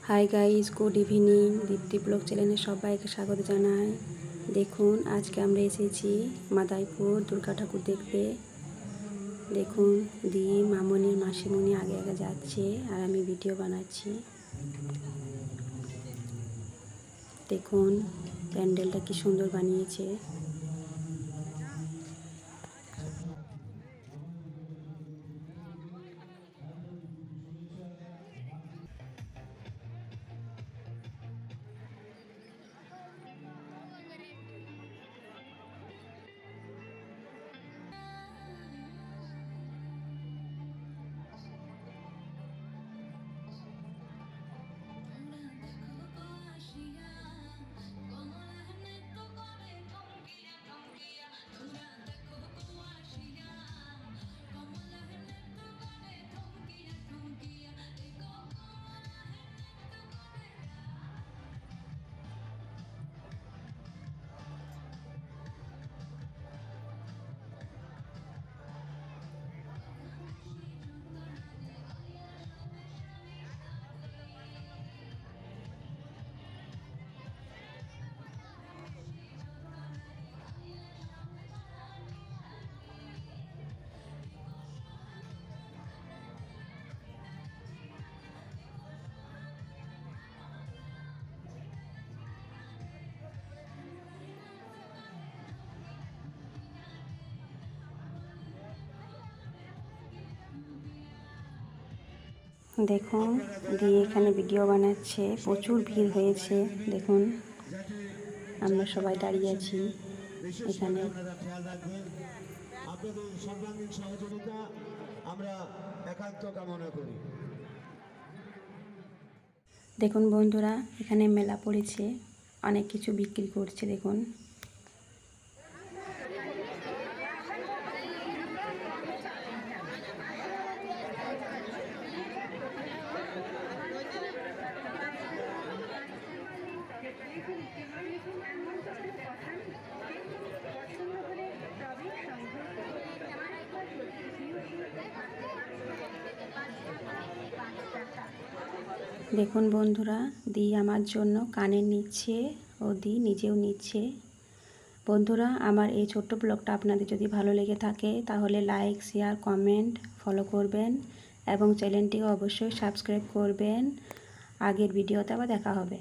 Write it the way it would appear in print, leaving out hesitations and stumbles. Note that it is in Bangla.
High guys, good evening. Dipti blog চ্যানেলে সবাইকে স্বাগত জানাই। দেখুন, আজকে আমরা এসেছি মাদাইপুর দুর্গা ঠাকুর দেখতে। দেখুন, দি মামনি মাসিমণি আগে আগে যাচ্ছে আর আমি ভিডিও বানাচ্ছি। দেখুন প্যান্ডেলটা কি সুন্দর বানিয়েছে। দেখুন, দিয়ে এখানে ভিডিও বানাচ্ছে। প্রচুর ভিড় হয়েছে। দেখুন, আমরা সবাই দাঁড়িয়ে আছি এখানে। আপনাদের সর্বাঙ্গীন সহযোগিতা আমরা একান্ত কামনা করি। দেখুন বন্ধুরা, এখানে মেলা পড়েছে, অনেক কিছু বিক্রি করছে। দেখুন, দেখুন বন্ধুরা, দি আমার জন্য কানের নিচ্ছে ও দি নিজেও নিচ্ছে। বন্ধুরা, আমার এই ছোট্ট ব্লগটা আপনাদের যদি ভালো লেগে থাকে তাহলে লাইক, শেয়ার, কমেন্ট, ফলো করবেন এবং চ্যানেলটিকে অবশ্যই সাবস্ক্রাইব করবেন। আগের ভিডিওতে আবার দেখা হবে।